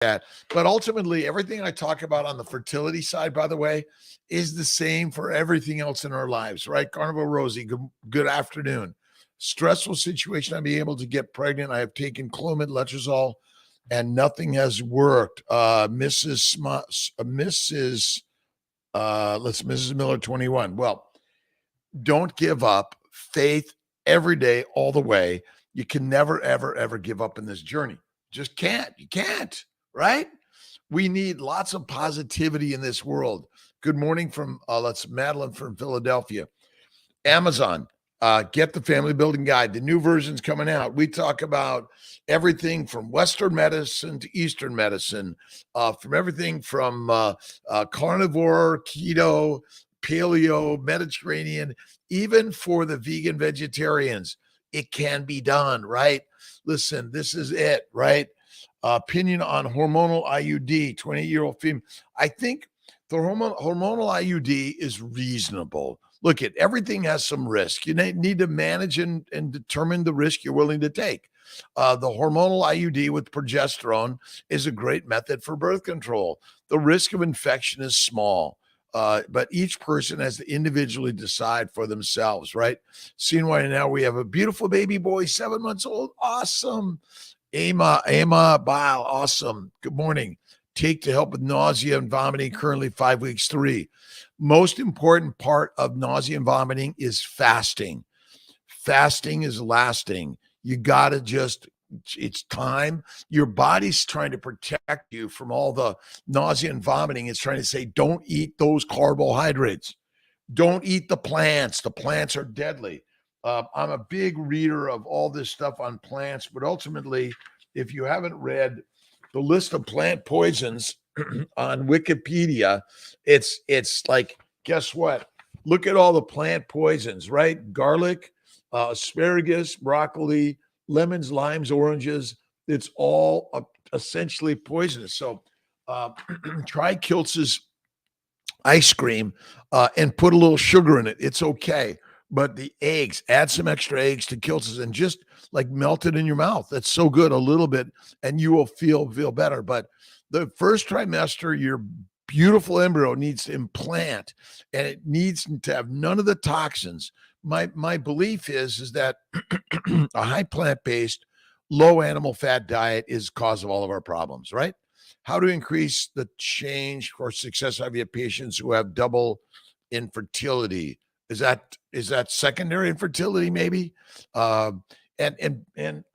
that. But ultimately, everything I talk about on the fertility side, by the way, is the same for everything else in our lives, right? Carnival Rosie, good afternoon. Stressful situation. I'm being able to get pregnant. I have taken Clomid, Letrozole, and nothing has worked. Mrs. Miller 21. Well, don't give up. Faith every day, all the way. You can never, ever, ever give up in this journey. Just can't. You can't, right? We need lots of positivity in this world. Good morning from that's Madeline from Philadelphia. Amazon, get the Family Building Guide. The new version's coming out. We talk about everything from Western medicine to Eastern medicine, from everything from carnivore, keto, paleo, Mediterranean, even for the vegan vegetarians. It can be done, right? Listen, this is it, right? Opinion on hormonal IUD, 28-year-old female. I think the hormonal IUD is reasonable. Look, everything has some risk. You need to manage and determine the risk you're willing to take. The hormonal IUD with progesterone is a great method for birth control. The risk of infection is small. But each person has to individually decide for themselves, right? Seeing why now we have a beautiful baby boy, 7 months old. Awesome. Ama Bile, awesome. Good morning. Take to help with nausea and vomiting, currently 5 weeks 3. Most important part of nausea and vomiting is fasting. Fasting is lasting. You got to it's time. Your body's trying to protect you from all the nausea and vomiting. It's trying to say, don't eat those carbohydrates. Don't eat the plants. The plants are deadly. I'm a big reader of all this stuff on plants, but ultimately, if you haven't read the list of plant poisons on Wikipedia, it's like, guess what? Look at all the plant poisons, right? Garlic, asparagus, broccoli, lemons, limes, oranges. It's all essentially poisonous. So try Kiltz's ice cream and put a little sugar in it. It's okay. But the eggs, add some extra eggs to Kiltz's and just like melt it in your mouth. That's so good, a little bit, and you will feel better. But the first trimester, your beautiful embryo needs to implant, and it needs to have none of the toxins. My belief is that a high plant-based, low animal fat diet is cause of all of our problems, right? How to increase the change for success IVF patients who have double infertility. Is that secondary infertility maybe? And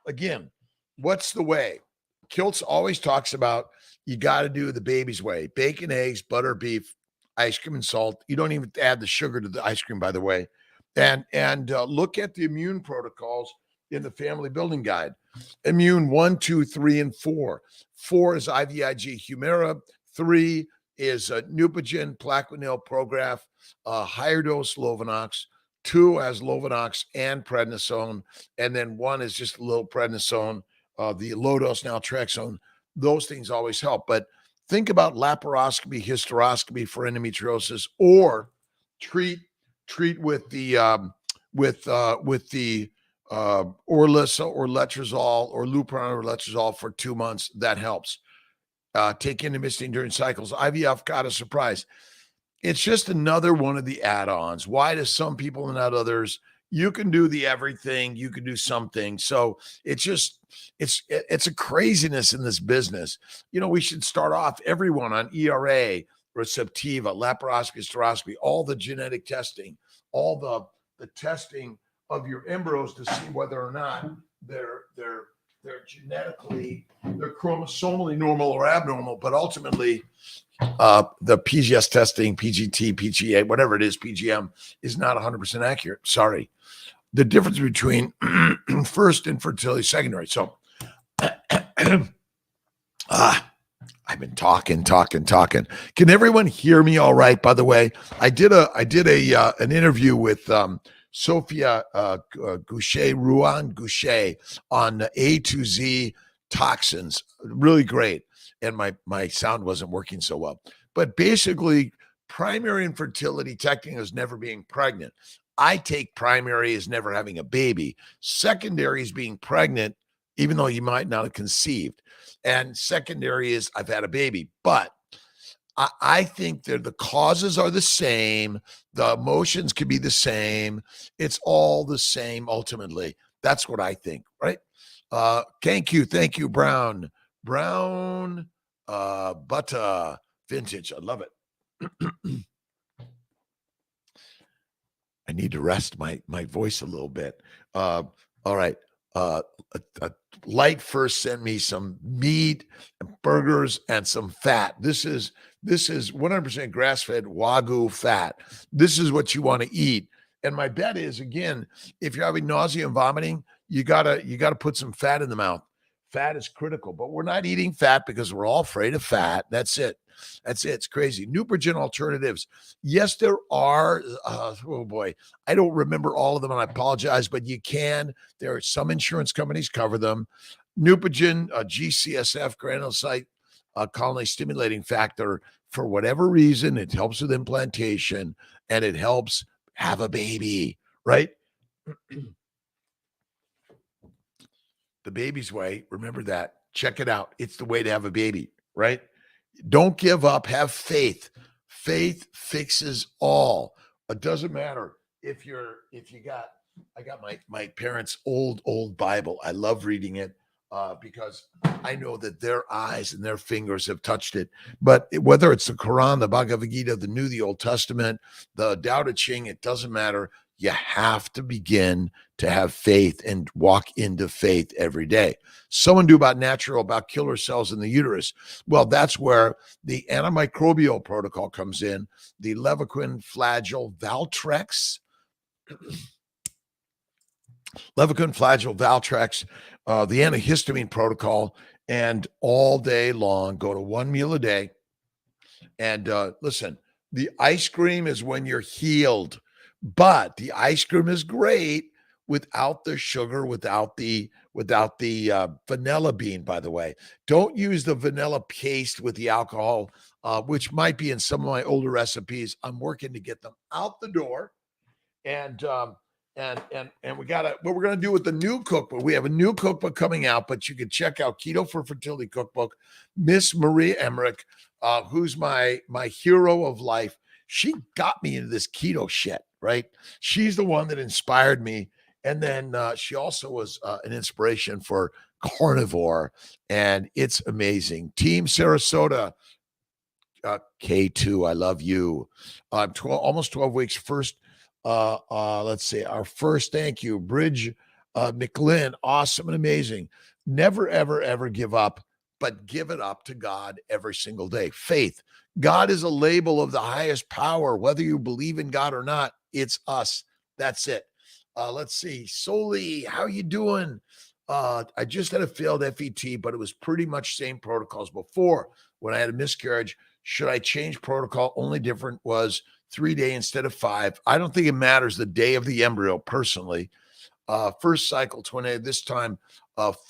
again, what's the way? Kiltz always talks about you got to do the baby's way: bacon, eggs, butter, beef, ice cream, and salt. You don't even add the sugar to the ice cream, by the way. And look at the immune protocols in the Family Building Guide. Immune 1, 2, 3, and 4. 4 is IVIG Humira. 3 is Neupogen, Plaquenil, Prograf, higher dose Lovenox. 2 has Lovenox and prednisone, and then 1 is just a little prednisone. The low dose naltrexone. Those things always help. But think about laparoscopy, hysteroscopy for endometriosis, or treat with the Orlissa or Letrozole or Lupron or Letrozole for 2 months. That helps. Take indomethacin during cycles. IVF got a surprise. It's just another one of the add-ons. Why do some people and not others? You can do the everything. You can do something. So it's a craziness in this business. You know, we should start off everyone on ERA, Receptiva, laparoscopy, hysteroscopy, all the genetic testing, all the testing of your embryos to see whether or not they're genetically, they're chromosomally normal or abnormal, but ultimately the PGS testing, PGT, PGA, whatever it is, PGM is not 100% accurate. Sorry. The difference between first infertility, secondary. So I've been talking. Can everyone hear me all right? By the way, I did an interview with Sophia Ruan Goucher on A to Z toxins. Really great. And my sound wasn't working so well. But basically, primary infertility technically is never being pregnant. I take primary as never having a baby. Secondary is being pregnant, even though you might not have conceived. And secondary is I've had a baby. But I think that the causes are the same. The emotions can be the same. It's all the same ultimately. That's what I think, right? Thank you, Brown. Brown butter vintage. I love it. I need to rest my voice a little bit. All right. Light first sent me some meat and burgers and some fat. This is 100% grass-fed Wagyu fat. This is what you want to eat. And my bet is, again, if you're having nausea and vomiting, you gotta put some fat in the mouth. Fat is critical, but we're not eating fat because we're all afraid of fat. That's it. It's crazy. Nutrigen alternatives. Yes, there are. Oh boy, I don't remember all of them, and I apologize, but you can. There are some insurance companies cover them. Nutrigen, GCSF, granulocyte colony stimulating factor. For whatever reason, it helps with implantation and it helps have a baby, right? The baby's way. Remember that. Check it out. It's the way to have a baby, right? Don't give up. Have faith. Faith fixes all. It doesn't matter I got my parents' old Bible. I love reading it because I know that their eyes and their fingers have touched it. But whether it's the Quran, the Bhagavad Gita, the New, the Old Testament, the Tao Te Ching, it doesn't matter. You have to begin to have faith and walk into faith every day. Someone do about killer cells in the uterus. Well, that's where the antimicrobial protocol comes in. The Levaquin, Flagyl, Valtrex, the antihistamine protocol, and all day long, go to one meal a day. And listen, the ice cream is when you're healed, but the ice cream is great without the sugar, without the vanilla bean, by the way. Don't use the vanilla paste with the alcohol, which might be in some of my older recipes. I'm working to get them out the door. And we got what we're going to do with the new cookbook. We have a new cookbook coming out, but you can check out Keto for Fertility cookbook. Miss Maria Emmerich, who's my hero of life. She got me into this keto shit, right? She's the one that inspired me. And then she also was an inspiration for carnivore, and it's amazing. Team Sarasota, K2, I love you. Almost 12 weeks. First, let's see, our first thank you, Bridge McLean, awesome and amazing. Never, ever, ever give up, but give it up to God every single day. Faith. God is a label of the highest power. Whether you believe in God or not, it's us. That's it. Let's see. Soli, how you doing? I just had a failed FET, but it was pretty much same protocols before. When I had a miscarriage, should I change protocol? Only different was 3 days instead of 5. I don't think it matters the day of the embryo personally. First cycle 20, this time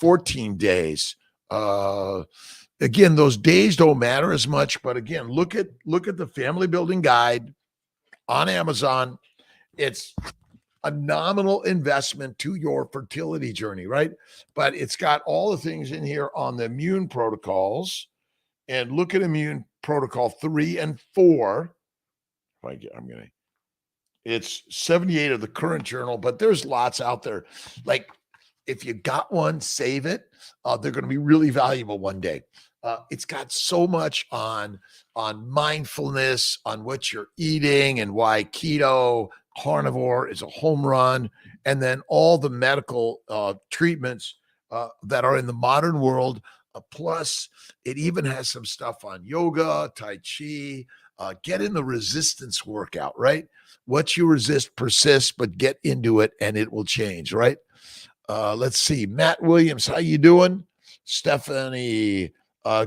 14 days. Again, those days don't matter as much, but again, look at the family building guide on Amazon. It's a nominal investment to your fertility journey, right? But it's got all the things in here on the immune protocols. And look at immune protocol 3 and 4. It's 78 of the current journal, but there's lots out there. Like, if you got one, save it. They're going to be really valuable one day. It's got so much on mindfulness, on what you're eating, and why keto, carnivore is a home run, and then all the medical treatments that are in the modern world. Plus, it even has some stuff on yoga, Tai Chi. Get in the resistance workout, right? What you resist persists, but get into it and it will change, right? Let's see. Matt Williams, how you doing? Stephanie,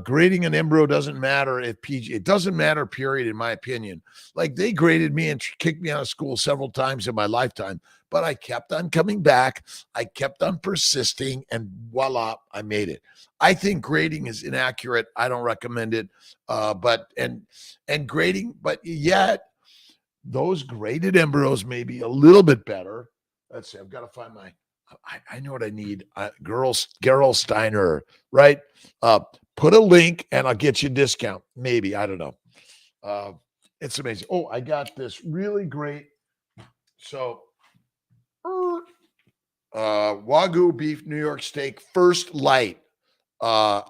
grading an embryo doesn't matter if PG. It doesn't matter, period, in my opinion. Like, they graded me and kicked me out of school several times in my lifetime, but I kept on coming back. I kept on persisting, and voila, I made it. I think grading is inaccurate. I don't recommend it. But grading, but yet those graded embryos may be a little bit better. Let's see. I've got to find I know what I need. Gerl Steiner, right? Uh, put a link and I'll get you a discount. Maybe. I don't know. Uh, it's amazing. Oh, I got this really great. So, Wagyu beef New York steak first light.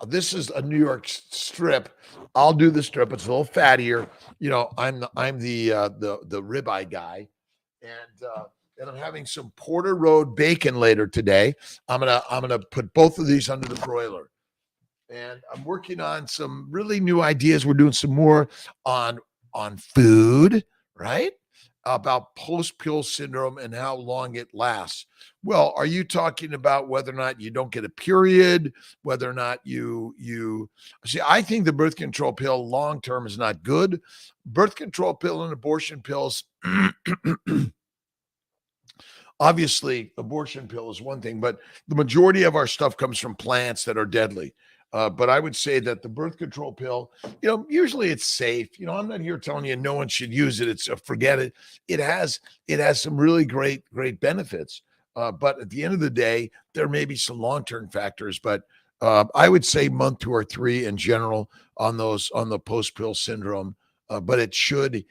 This is a New York strip. I'll do the strip. It's a little fattier. You know, I'm the ribeye guy, and I'm having some Porter Road bacon later today. I'm gonna put both of these under the broiler, and I'm working on some really new ideas. We're doing some more on food, right? About post-pill syndrome and how long it lasts. Well, are you talking about whether or not you don't get a period, whether or not you see? I think the birth control pill long term is not good. Birth control pill and abortion pills. Obviously, abortion pill is one thing, but the majority of our stuff comes from plants that are deadly. But I would say that the birth control pill, usually it's safe. I'm not here telling you no one should use it. It's forget it. It has some really great benefits. But at the end of the day, there may be some long-term factors. But I would say month 2 or 3 in general on the post-pill syndrome. But it should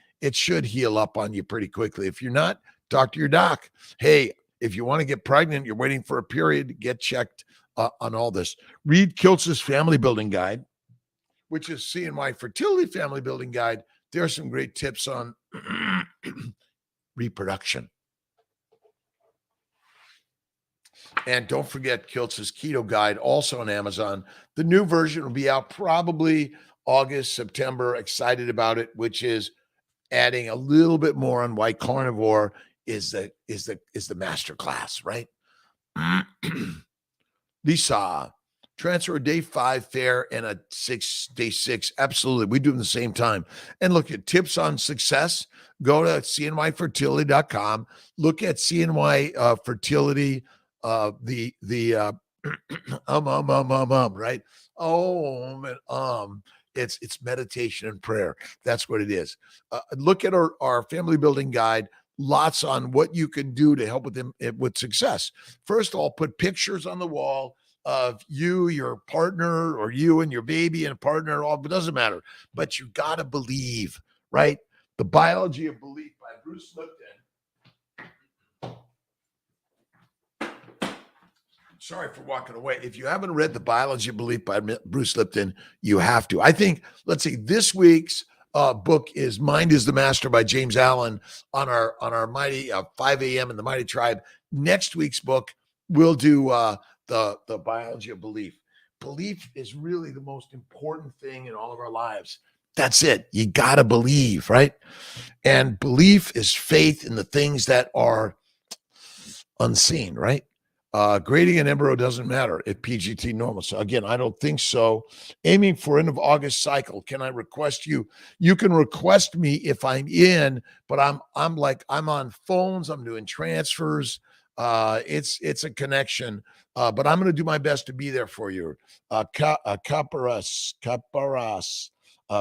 heal up on you pretty quickly. If you're not, talk to your doc. Hey, if you want to get pregnant, you're waiting for a period, get checked on all this. Read Kiltz's Family Building Guide, which is CNY Fertility Family Building Guide. There are some great tips on reproduction. And don't forget Kiltz's Keto Guide, also on Amazon. The new version will be out probably August, September. Excited about it, which is adding a little bit more on why carnivore is the master class, right? Lisa, transfer a day 5 fare and a day 6. Absolutely. We do them the same time. And look at tips on success. Go to cnyfertility.com. Look at CNY fertility, right? It's meditation and prayer. That's what it is. Look at our family building guide. Lots on what you can do to help with them with success. First of all, put pictures on the wall of you, your partner, or you and your baby and a partner. All, but it doesn't matter. But you got to believe, right? The Biology of Belief by Bruce Lipton. Sorry for walking away. If you haven't read The Biology of Belief by Bruce Lipton, you have to. I think, let's see, this week's book is Mind is the Master by James Allen on our mighty 5 a.m. in the Mighty Tribe. Next week's book, we'll do the Biology of Belief. Belief is really the most important thing in all of our lives. That's it. You got to believe, right? And belief is faith in the things that are unseen, right? Grading an embryo doesn't matter if PGT normal. So again, I don't think so. Aiming for end of August cycle. Can I request you? You can request me if I'm in, but I'm on phones. I'm doing transfers. It's a connection. But I'm going to do my best to be there for you. Caparas,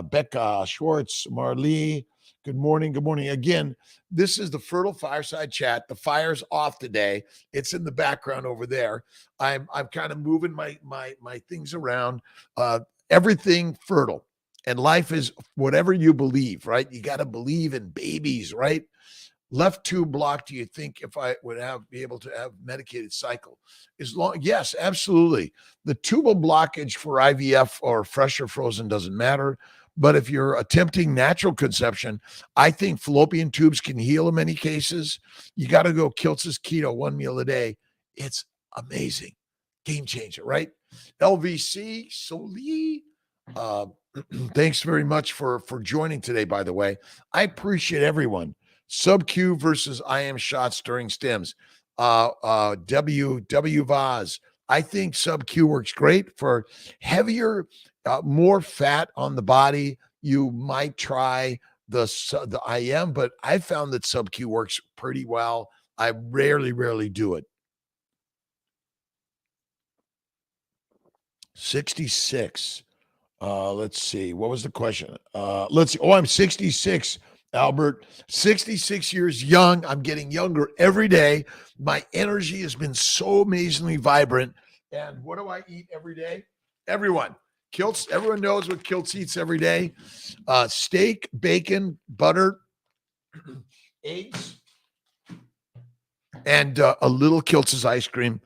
Becca, Schwartz, Marlee. Good morning. Good morning. Again, this is the Fertile Fireside Chat. The fire's off today. It's in the background over there. I'm kind of moving my things around. Everything fertile. And life is whatever you believe, right? You got to believe in babies, right? Left tube block, do you think if I would be able to have medicated cycle? Yes, absolutely. The tubal blockage for IVF or fresh or frozen doesn't matter. But if you're attempting natural conception, I think fallopian tubes can heal in many cases. You got to go Kiltz's Keto, 1 meal a day. It's amazing. Game changer, right? LVC, Soli. Thanks very much for joining today, by the way. I appreciate everyone. Sub-Q versus IM shots during stims. W Vaz. I think sub-Q works great for heavier, more fat on the body. You might try the IM, but I found that sub-Q works pretty well. I rarely do it. 66. Let's see. What was the question? Let's see. Oh, I'm 66. Albert, 66 years young. I'm getting younger every day. My energy has been so amazingly vibrant. And what do I eat every day? Everyone. Kiltz, everyone knows what Kiltz eats every day. Steak, bacon, butter, eggs, and a little Kiltz's ice cream,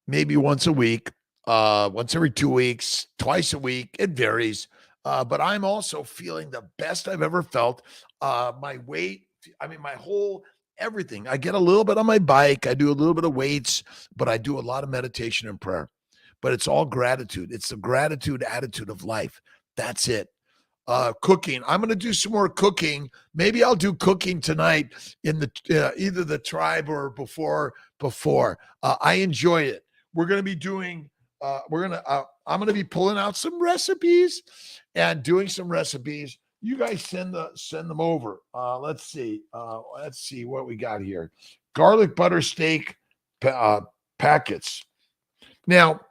maybe once a week, once every 2 weeks, twice a week. It varies. But I'm also feeling the best I've ever felt. My weight, my whole everything. I get a little bit on my bike. I do a little bit of weights, but I do a lot of meditation and prayer. But it's all gratitude. It's the gratitude attitude of life. That's it. Cooking. I'm going to do some more cooking. Maybe I'll do cooking tonight in the either the tribe or before. I enjoy it. We're going to be doing. I'm going to be pulling out some recipes and doing some recipes. You guys send them over. Let's see what we got here. Garlic butter steak packets. Now,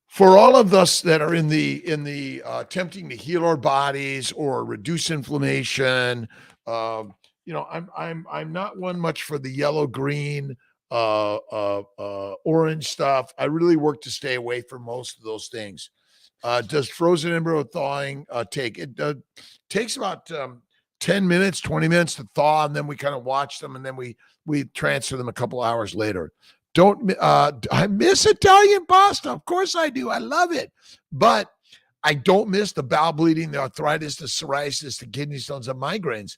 for all of us that are in the attempting to heal our bodies or reduce inflammation, I'm not one much for the yellow, green, orange stuff. I really work to stay away from most of those things. Does frozen embryo thawing take? It takes about 10 minutes, 20 minutes to thaw, and then we kind of watch them, and then we transfer them a couple hours later. I miss Italian pasta. Of course I do. I love it. But I don't miss the bowel bleeding, the arthritis, the psoriasis, the kidney stones, the migraines.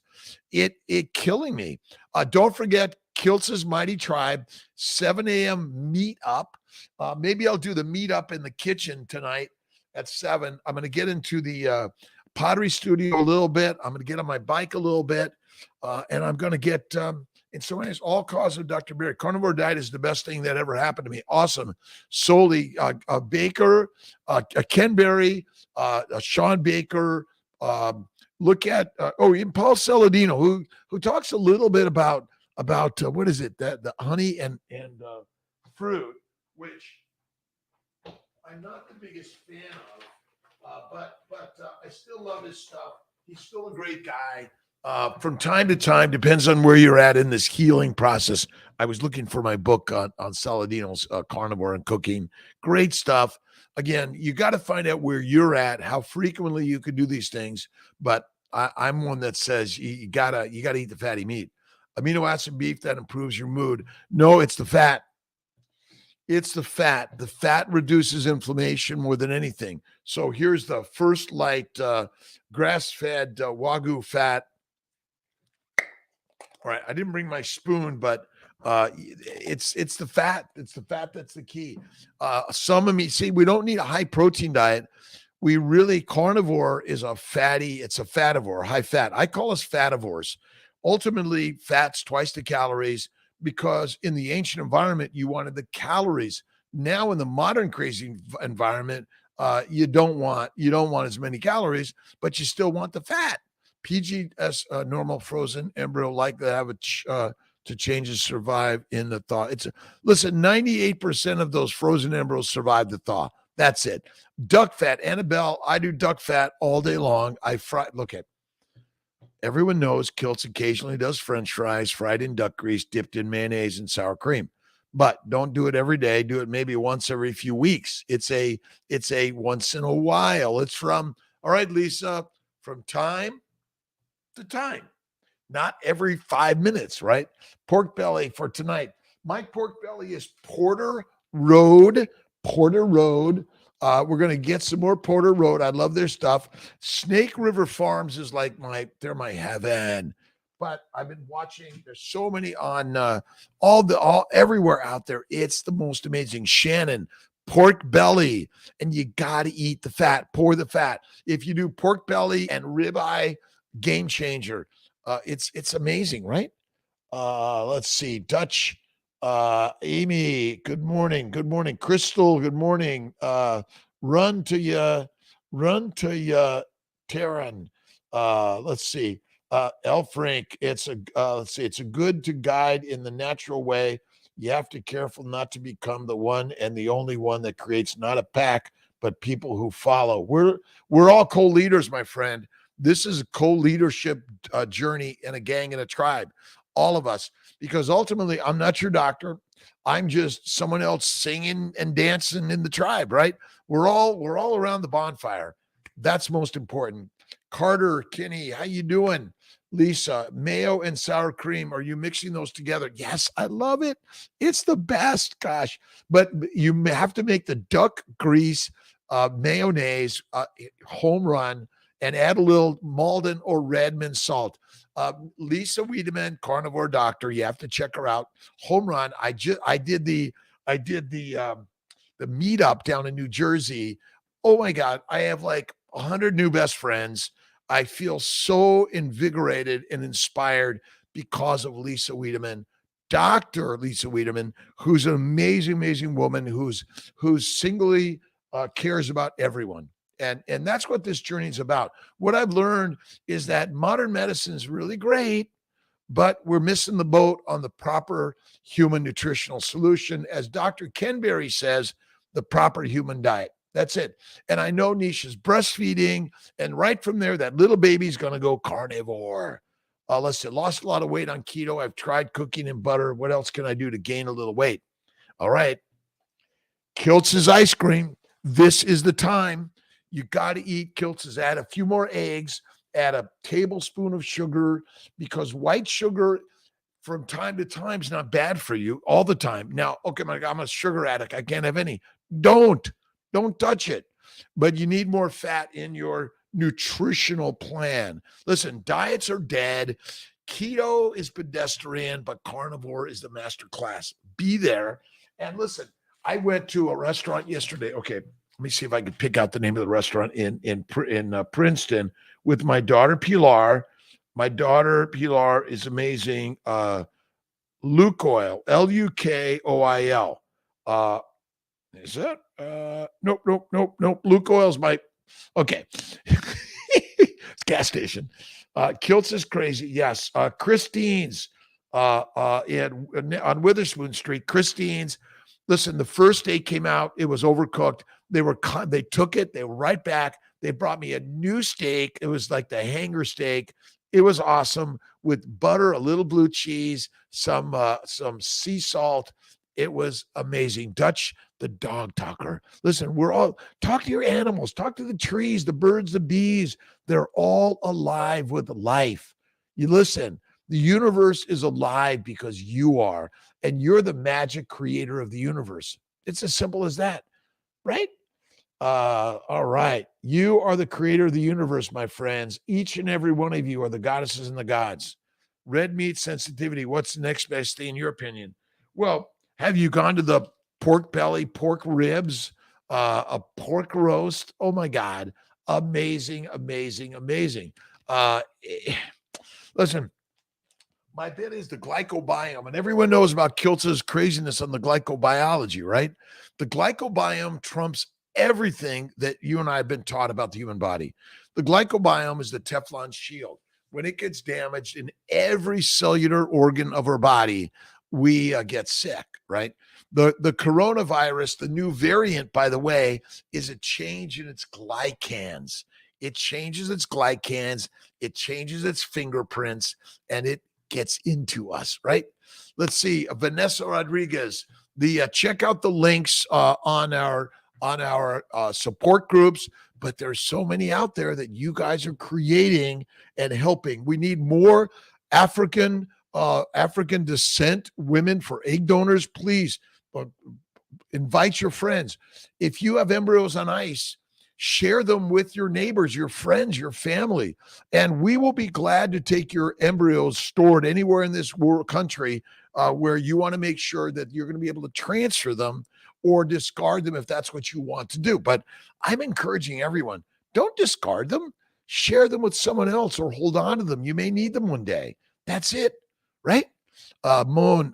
It killing me. Don't forget Kiltz's Mighty Tribe, 7 a.m. meet up. Maybe I'll do the meet up in the kitchen tonight at 7. I'm going to get into the pottery studio a little bit. I'm going to get on my bike a little bit. And I'm going to get... And so it's all cause of Dr. Berry. Carnivore diet is the best thing that ever happened to me. Awesome. Solely Baker, Ken Berry, Sean Baker. Look at even Paul Saladino, who talks a little bit about what is it, that the honey and fruit, which I'm not the biggest fan of, but I still love his stuff. He's still a great guy. From time to time, depends on where you're at in this healing process. I was looking for my book on Saladino's carnivore and cooking. Great stuff. Again, you got to find out where you're at, how frequently you can do these things. But I'm one that says you gotta eat the fatty meat. Amino acid beef that improves your mood. No, it's the fat. It's the fat. The fat reduces inflammation more than anything. So here's the First Light grass-fed Wagyu fat. All right, I didn't bring my spoon, but it's the fat. It's the fat that's the key. Some of me, see, we don't need a high protein diet. We really, carnivore is it's a fativore, high fat. I call us fativores. Ultimately, fat's twice the calories because in the ancient environment, you wanted the calories. Now in the modern crazy environment, you don't want as many calories, but you still want the fat. PGS normal frozen embryo likely to have to changes survive in the thaw. Listen, 98% of those frozen embryos survive the thaw. That's it. Duck fat, Annabelle, I do duck fat all day long. I fry. Look at everyone knows Kiltz occasionally does French fries fried in duck grease, dipped in mayonnaise and sour cream. But don't do it every day. Do it maybe once every few weeks. It's a once in a while. It's all right, Lisa, from time to time, not every 5 minutes, right? Pork belly for tonight. My pork belly is Porter Road. We're going to get some more Porter Road. I love their stuff. Snake River Farms is like they're my heaven. But I've been watching, there's so many on everywhere out there. It's the most amazing. Shannon, pork belly, and you got to eat the fat, pour the fat. If you do pork belly and ribeye, game changer. It's amazing, right? Let's see. Dutch, Amy, good morning. Good morning. Crystal, good morning. Run to you, Taryn. Let's see. L. Frank, it's a good to guide in the natural way. You have to be careful not to become the one and the only one that creates not a pack, but people who follow. We're all co-leaders, my friend. This is a co-leadership journey in a gang and a tribe, all of us, because ultimately I'm not your doctor. I'm just someone else singing and dancing in the tribe, right? We're all around the bonfire. That's most important. Carter, Kenny, how you doing? Lisa, mayo and sour cream. Are you mixing those together? Yes, I love it. It's the best, gosh. But you have to make the duck grease mayonnaise home run and add a little Malden or Redmond salt. Lisa Wiedemann, carnivore doctor. You have to check her out. Home run. I did the meetup down in New Jersey. Oh my God, I have like 100 new best friends. I feel so invigorated and inspired because of Lisa Wiedemann, Dr. Lisa Wiedemann, who's an amazing, amazing woman who's singly cares about everyone. And that's what this journey is about. What I've learned is that modern medicine is really great, but we're missing the boat on the proper human nutritional solution. As Dr. Ken Berry says, the proper human diet. That's it. And I know Nisha's breastfeeding, and right from there, that little baby's going to go carnivore. Listen, lost a lot of weight on keto. I've tried cooking in butter. What else can I do to gain a little weight? All right. Kiltz's ice cream. This is the time. You got to eat Kiltz's. Add a few more eggs, add a tablespoon of sugar, because white sugar from time to time is not bad for you all the time. Now, okay, I'm a sugar addict. I can't have any. Don't touch it. But you need more fat in your nutritional plan. Listen, diets are dead. Keto is pedestrian, but carnivore is the master class. Be there. And listen, I went to a restaurant yesterday. Okay, let me see if I can pick out the name of the restaurant in Princeton with my daughter Pilar. My daughter Pilar is amazing. Lukoil, Lukoil. Is it? Nope. Lukoil's my okay. It's gas station. Kiltz is crazy. Yes. Christine's on Witherspoon Street. Christine's. Listen, the first day came out, it was overcooked. They took it, they were right back. They brought me a new steak. It was like the hanger steak. It was awesome with butter, a little blue cheese, some sea salt. It was amazing. Dutch, the dog talker. Listen, talk to your animals, talk to the trees, the birds, the bees. They're all alive with life. You listen, the universe is alive because you are, and you're the magic creator of the universe. It's as simple as that, right? All right. You are the creator of the universe, my friends. Each and every one of you are the goddesses and the gods. Red meat sensitivity. What's the next best thing in your opinion? Well, have you gone to the pork belly, pork ribs, a pork roast? Oh my God. Amazing, amazing, amazing. Listen, my bit is the glycobiome, and everyone knows about Kiltz's craziness on the glycobiology, right? The glycobiome trumps everything that you and I have been taught about the human body. The glycobiome is the Teflon shield. When it gets damaged in every cellular organ of our body, we get sick, right? The coronavirus, the new variant, by the way, is a change in its glycans. It changes its glycans, it changes its fingerprints, and it gets into us, right? Let's see, Vanessa Rodriguez. Check out the links on our support groups, but there's so many out there that you guys are creating and helping. We need more African descent women for egg donors. Please invite your friends. If you have embryos on ice, share them with your neighbors, your friends, your family, and we will be glad to take your embryos stored anywhere in this country where you want to make sure that you're going to be able to transfer them or discard them if that's what you want to do. But I'm encouraging everyone, don't discard them. Share them with someone else or hold on to them. You may need them one day. That's it, right? Moan,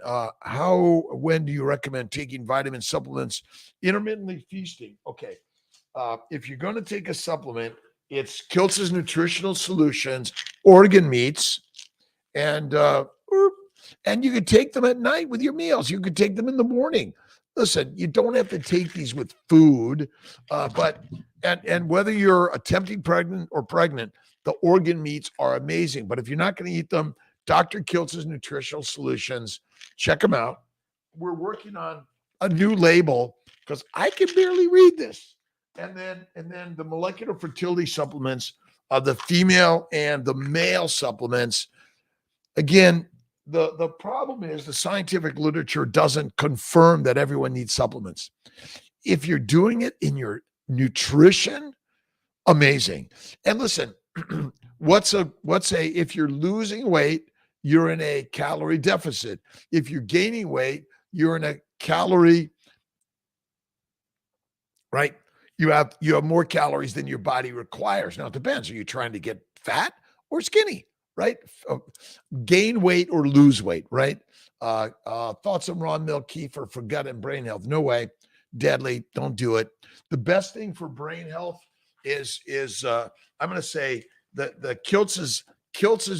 when do you recommend taking vitamin supplements? Intermittently feasting. Okay. If you're going to take a supplement, it's Kiltz's Nutritional Solutions, organ meats, and you could take them at night with your meals. You could take them in the morning. listen, you don't have to take these with food, but whether you're attempting pregnant or pregnant, the organ meats are amazing. But if you're not going to eat them, Dr. Kiltz's Nutritional Solutions, check them out. We're working on a new label because I can barely read this. And then the molecular fertility supplements, the female and the male supplements. Again, the problem is the scientific literature doesn't confirm that everyone needs supplements. If you're doing it in your nutrition, amazing. And listen, if you're losing weight, you're in a calorie deficit. If you're gaining weight, you're in a calorie, right? You have more calories than your body requires. Now it depends. Are you trying to get fat or skinny, right? Gain weight or lose weight, right? Thoughts on raw milk kefir for gut and brain health? No way. Deadly. Don't do it. The best thing for brain health is I'm going to say the Kiltz's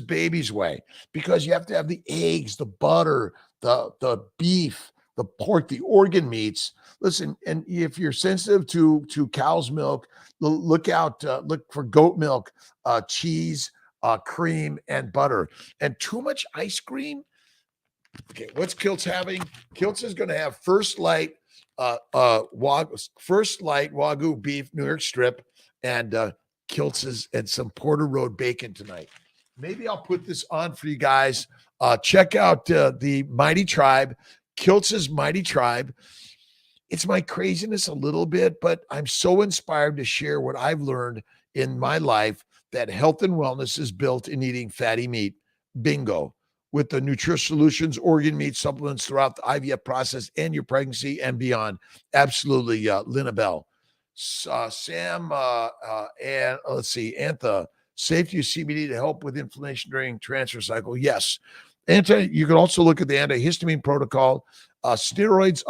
baby's way, because you have to have the eggs, the butter, the beef, the pork, the organ meats. Listen, and if you're sensitive to cow's milk, look for goat milk, cheese, cream, and butter. And too much ice cream. Okay, what's Kiltz having? Kiltz is going to have First Light Wagyu beef, New York strip, and Kiltz's and some Porter Road bacon tonight. Maybe I'll put this on for you guys. Check out the Mighty Tribe, Kiltz's Mighty Tribe. It's my craziness a little bit, but I'm so inspired to share what I've learned in my life, that health and wellness is built in eating fatty meat. Bingo. With the Nutrition Solutions organ meat supplements throughout the IVF process and your pregnancy and beyond. Absolutely, Lynn Bell. Sam, and let's see, Antha, safe to use CBD to help with inflammation during transfer cycle. Yes. You can also look at the antihistamine protocol. Steroids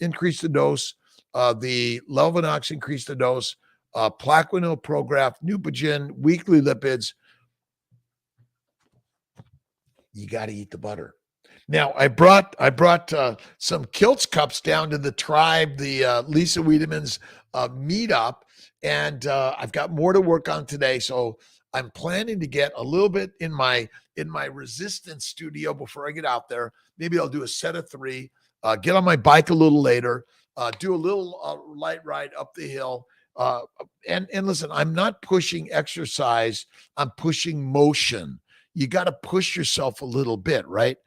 increase the dose. The Levinox increase the dose. Plaquenil, Prograf, Neupogen, weekly lipids. You got to eat the butter. Now, I brought some Kiltz cups down to the tribe, the Lisa Wiedemann's meetup, and I've got more to work on today. So I'm planning to get a little bit in my resistance studio before I get out there. Maybe I'll do a set of 3, get on my bike a little later, do a little light ride up the hill. And listen, I'm not pushing exercise. I'm pushing motion. You got to push yourself a little bit, right?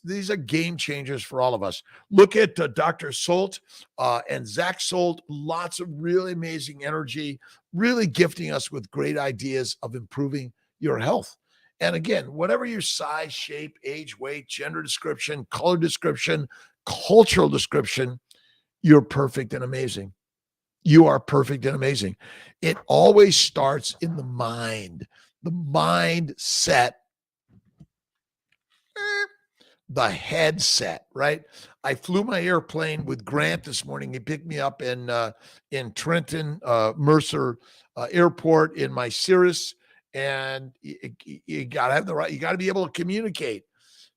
These are game changers for all of us. Look at Dr. Solt and Zach Solt, lots of really amazing energy, really gifting us with great ideas of improving your health. And again, whatever your size, shape, age, weight, gender description, color description, cultural description, you're perfect and amazing. You are perfect and amazing. It always starts in the mind. The mindset, the headset, right? I flew my airplane with Grant this morning. He picked me up in Trenton Mercer Airport in my Cirrus, and you got to have the right. You got to be able to communicate.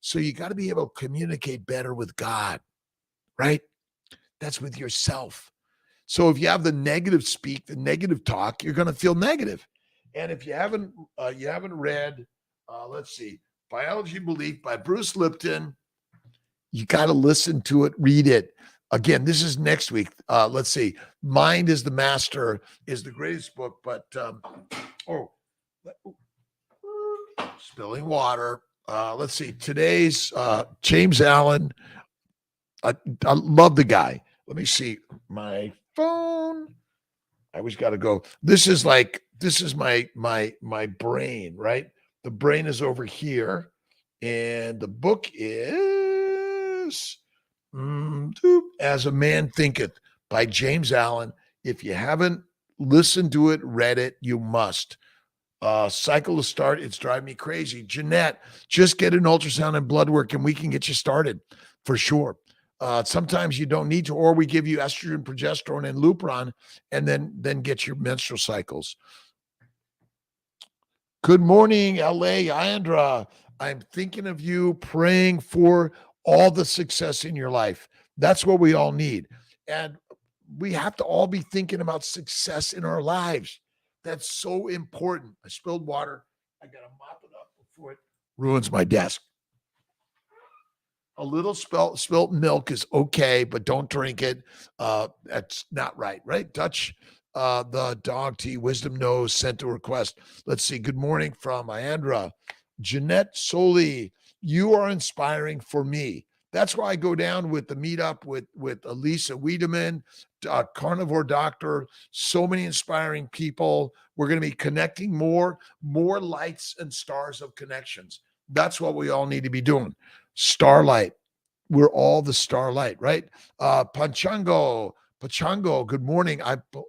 So you got to be able to communicate better with God, right? That's with yourself. So if you have the negative speak, the negative talk, you're going to feel negative. And if you haven't read, let's see, Biology Belief by Bruce Lipton, you got to listen to it, read it. Again, this is next week. Let's see, Mind is the Master is the greatest book, but spilling water. Let's see, today's James Allen. I love the guy. Let me see my phone. I always got to go. This is my brain, right? The brain is over here, and the book is As a Man Thinketh by James Allen. If you haven't listened to it, read it, you must. Cycle to start. It's driving me crazy. Jeanette, just get an ultrasound and blood work, and we can get you started for sure. Sometimes you don't need to, or we give you estrogen, progesterone, and Lupron, and then get your menstrual cycles. Good morning, LA, Andra. I'm thinking of you, praying for all the success in your life. That's what we all need. And we have to all be thinking about success in our lives. That's so important. I spilled water. I got to mop it up before it ruins my desk. A little spilt milk is okay, but don't drink it. That's not right, right? Dutch, the dog tea wisdom knows sent a request. Let's see. Good morning from Iandra. Jeanette Soli, you are inspiring for me. That's why I go down with the meetup with Elisa Wiedemann, Carnivore Doctor, so many inspiring people. We're going to be connecting more lights and stars of connections. That's what we all need to be doing. Starlight. We're all the starlight, right? Pachango, good morning.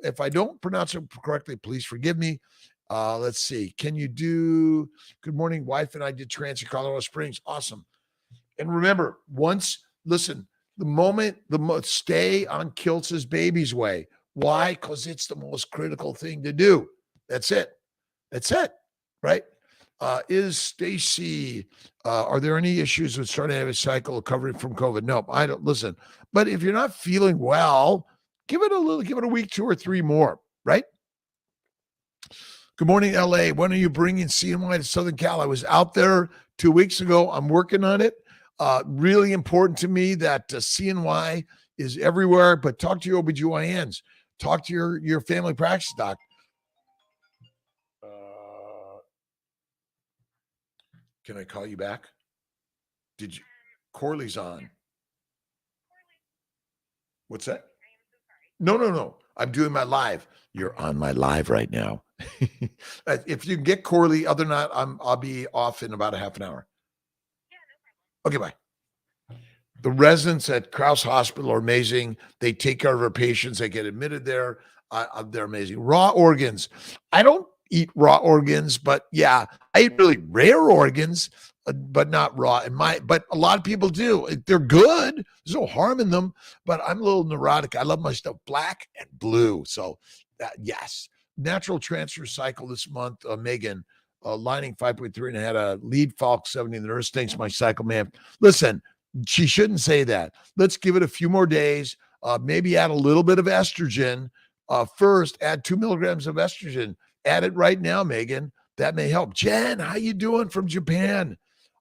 If I don't pronounce it correctly, please forgive me. Let's see. Can you do good morning? Wife and I did trance in Colorado Springs. Awesome. And remember, the moment stay on Kiltz's baby's way. Why? Because it's the most critical thing to do. That's it. Right? Is Stacy, are there any issues with starting to have a cycle recovering from COVID? No, I don't. Listen, but if you're not feeling well, give it a week, 2 or 3 more, right? Good morning, LA. When are you bringing CNY to Southern Cal? I was out there 2 weeks ago. I'm working on it. Really important to me that CNY is everywhere, but talk to your OBGYNs. Talk to your family practice doc. Can I call you back? Did you? Corley's on. What's that? No. I'm doing my live. You're on my live right now. If you can get Corley, other than that, I'll be off in about a half an hour. Okay, bye. The residents at Krause Hospital are amazing. They take care of our patients. They get admitted there. They're amazing. Raw organs. I don't eat raw organs, but yeah, I eat really rare organs, but not raw. But a lot of people do. They're good. There's no harm in them. But I'm a little neurotic. I love my stuff black and blue. So yes, natural transfer cycle this month. Megan, lining 5.3 and I had a lead Falk 70. The nurse thinks my cycle may have. Listen, she shouldn't say that. Let's give it a few more days. Maybe add a little bit of estrogen. First, add 2 milligrams of estrogen. Add it right now, Megan. That may help. Jen, how you doing from Japan?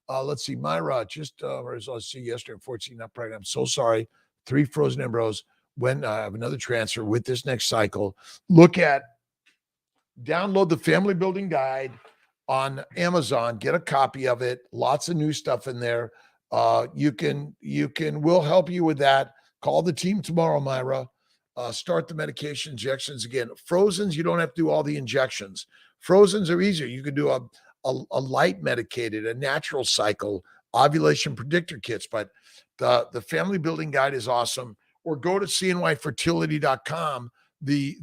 Let's see. Myra, I see yesterday, unfortunately not pregnant. I'm so sorry. 3 frozen embryos. When I have another transfer with this next cycle, download the Family Building Guide on Amazon. Get a copy of it. Lots of new stuff in there. We'll help you with that. Call the team tomorrow, Myra. Start the medication injections again. Frozens, you don't have to do all the injections. Frozens are easier. You can do a light medicated, a natural cycle, ovulation predictor kits. But the Family Building Guide is awesome. Or go to cnyfertility.com. The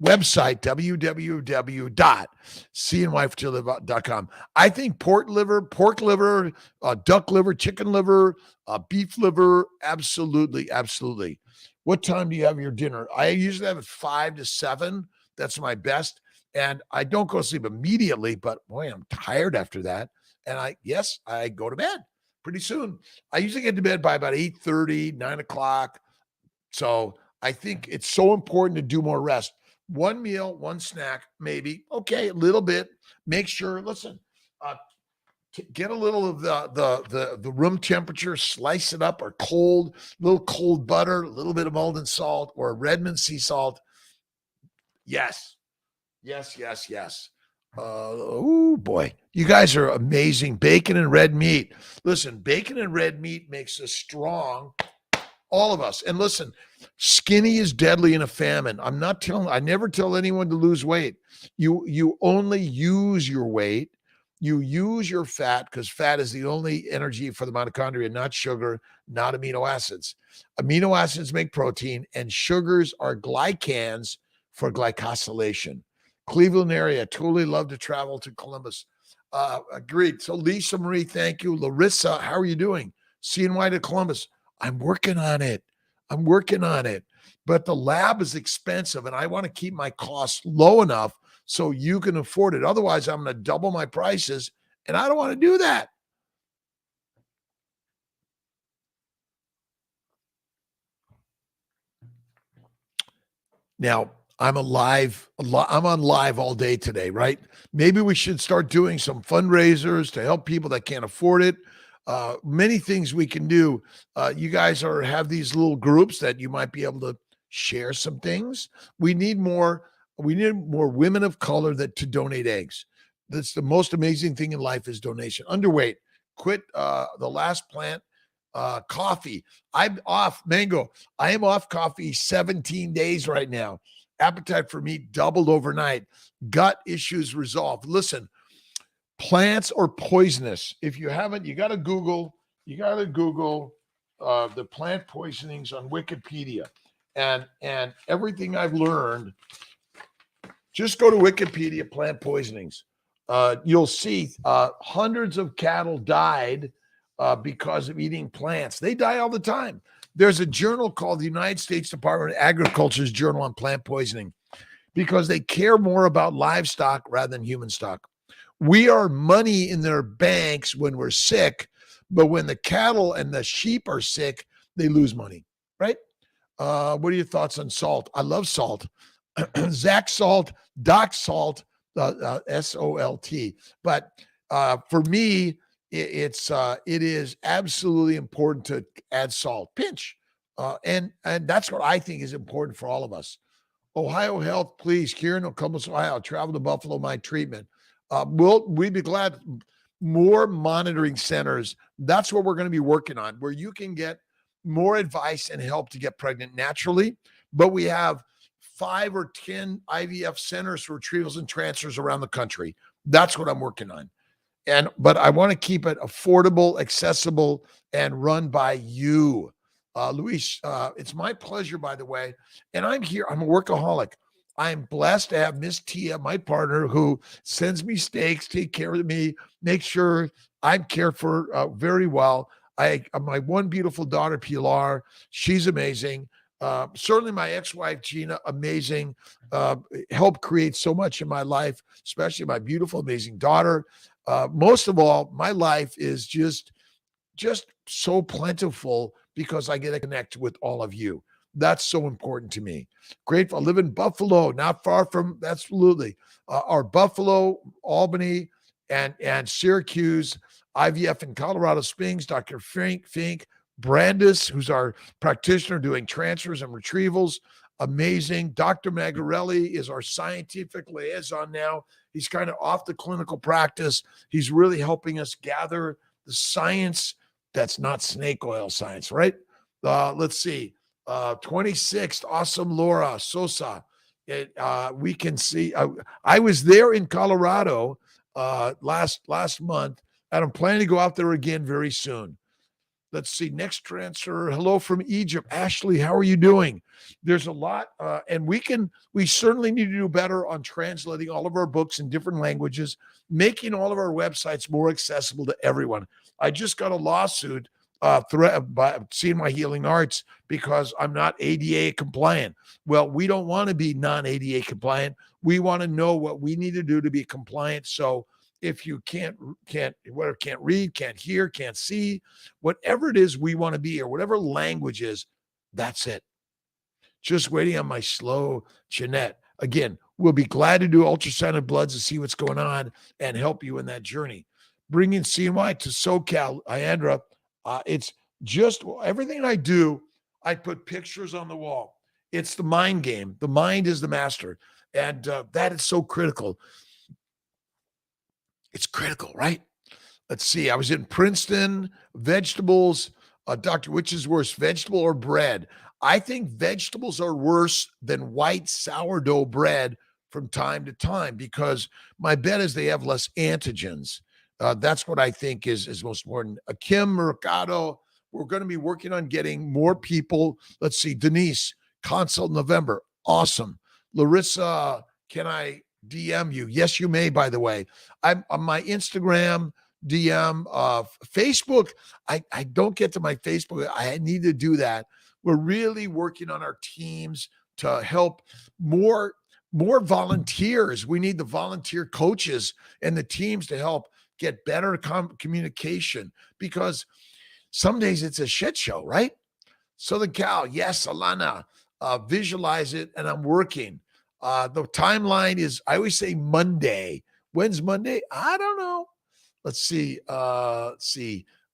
website, www.cnyfertility.com. I think pork liver, duck liver, chicken liver, beef liver, absolutely. What time do you have your dinner? I usually have it 5 to 7. That's my best. And I don't go to sleep immediately, but boy, I'm tired after that. And I go to bed pretty soon. I usually get to bed by about 8:30, 9 o'clock. So I think it's so important to do more rest. 1 meal, 1 snack, maybe. Okay, a little bit. Make sure, listen, get a little of the room temperature, slice it up, or cold, little cold butter, a little bit of Alden salt or Redmond sea salt. Yes. Oh boy, you guys are amazing. Bacon and red meat. Listen, bacon and red meat makes us strong. All of us. And listen, skinny is deadly in a famine. I never tell anyone to lose weight. You only use your weight. You use your fat because fat is the only energy for the mitochondria, not sugar, not amino acids. Amino acids make protein, and sugars are glycans for glycosylation. Cleveland area, totally love to travel to Columbus. Agreed. So Lisa Marie, thank you. Larissa, how are you doing? CNY to Columbus. I'm working on it. But the lab is expensive, and I want to keep my costs low enough so you can afford it. Otherwise, I'm going to double my prices, and I don't want to do that. Now, I'm on live all day today, right? Maybe we should start doing some fundraisers to help people that can't afford it. Many things we can do. You guys have these little groups that you might be able to share some things. We need more. We need more women of color that to donate eggs. That's the most amazing thing in life is donation. Underweight. Quit the last plant. Coffee. I'm off mango. I am off coffee 17 days right now. Appetite for meat doubled overnight. Gut issues resolved. Listen, plants are poisonous. If you haven't, you got to Google the plant poisonings on Wikipedia. And everything I've learned, just go to Wikipedia, plant poisonings. You'll see hundreds of cattle died because of eating plants. They die all the time. There's a journal called the United States Department of Agriculture's Journal on Plant Poisoning because they care more about livestock rather than human stock. We are money in their banks when we're sick, but when the cattle and the sheep are sick, they lose money, right? What are your thoughts on salt? I love salt. Zach Salt, Doc Salt, SOLT. But for me, it is absolutely important to add salt, pinch, and that's what I think is important for all of us. Ohio Health, please, Kieran will come to Ohio. Travel to Buffalo, my treatment. We'd be glad. More monitoring centers. That's what we're going to be working on, where you can get more advice and help to get pregnant naturally. But we have 5 or 10 IVF centers for retrievals and transfers around the country. That's what I'm working on. But I want to keep it affordable, accessible, and run by you. Luis, it's my pleasure, by the way. And I'm here. I'm a workaholic. I'm blessed to have Miss Tia, my partner, who sends me steaks, take care of me, make sure I'm cared for very well. My one beautiful daughter, Pilar, she's amazing. Certainly my ex-wife, Gina, amazing. Helped create so much in my life, especially my beautiful, amazing daughter. Most of all, my life is just so plentiful because I get to connect with all of you. That's so important to me. Grateful. I live in Buffalo, not far from, absolutely. Our Buffalo, Albany, and Syracuse, IVF in Colorado Springs, Dr. Fink, Brandis, who's our practitioner doing transfers and retrievals, amazing. Dr. Magarelli is our scientific liaison now. He's kind of off the clinical practice. He's really helping us gather the science that's not snake oil science, right? Let's see. 26th, awesome Laura Sosa. We can see. I was there in Colorado last month, and I'm planning to go out there again very soon. Let's see. Next transfer. Hello from Egypt. Ashley, how are you doing? There's a lot, and we certainly need to do better on translating all of our books in different languages, making all of our websites more accessible to everyone. I just got a lawsuit by Seeing My Healing Arts because I'm not ADA compliant. Well, we don't want to be non-ADA compliant. We want to know what we need to do to be compliant. So if you can't read, can't hear, can't see, whatever it is we want to be, or whatever language is, that's it. Just waiting on my slow Jeanette. Again, we'll be glad to do ultrasound of bloods to see what's going on and help you in that journey. Bringing CNY to SoCal, Iandra. It's just everything I do, I put pictures on the wall. It's the mind game. The mind is the master. And that is so critical. It's critical, right? Let's see. I was in Princeton, vegetables. Doctor, which is worse, vegetable or bread? I think vegetables are worse than white sourdough bread from time to time because my bet is they have less antigens. That's what I think is most important. Kim Mercado, we're going to be working on getting more people. Let's see. Denise, consult November. Awesome. Larissa, can I DM you? Yes, you may, by the way. I'm on my Instagram, DM, Facebook. I don't get to my Facebook. I need to do that. We're really working on our teams to help more volunteers. We need the volunteer coaches and the teams to help get better communication because some days it's a shit show, right? Southern Cal, yes, Alana. visualize it, and I'm working. The timeline is, I always say Monday. When's Monday? I don't know. Let's see.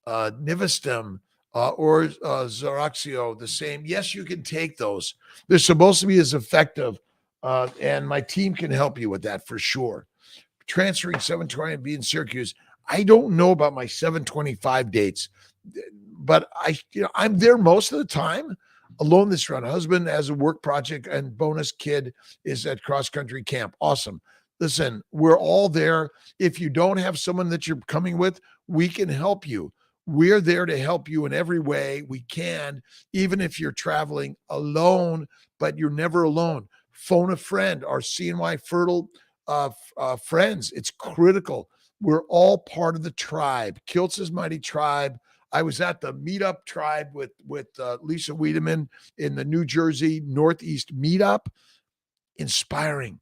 Nivistum or Zaraxio, the same. Yes, you can take those. They're supposed to be as effective, and my team can help you with that for sure. Transferring 720 and being in Syracuse. I don't know about my 725 dates, but I'm there most of the time alone this run. Husband has a work project and bonus kid is at cross country camp. Awesome. Listen, we're all there. If you don't have someone that you're coming with, we can help you. We're there to help you in every way we can, even if you're traveling alone, but you're never alone. Phone a friend, our CNY Fertile friends. It's critical. We're all part of the tribe. Kiltz's Mighty Tribe. I was at the meetup tribe with Lisa Wiedemann in the New Jersey Northeast meetup. Inspiring.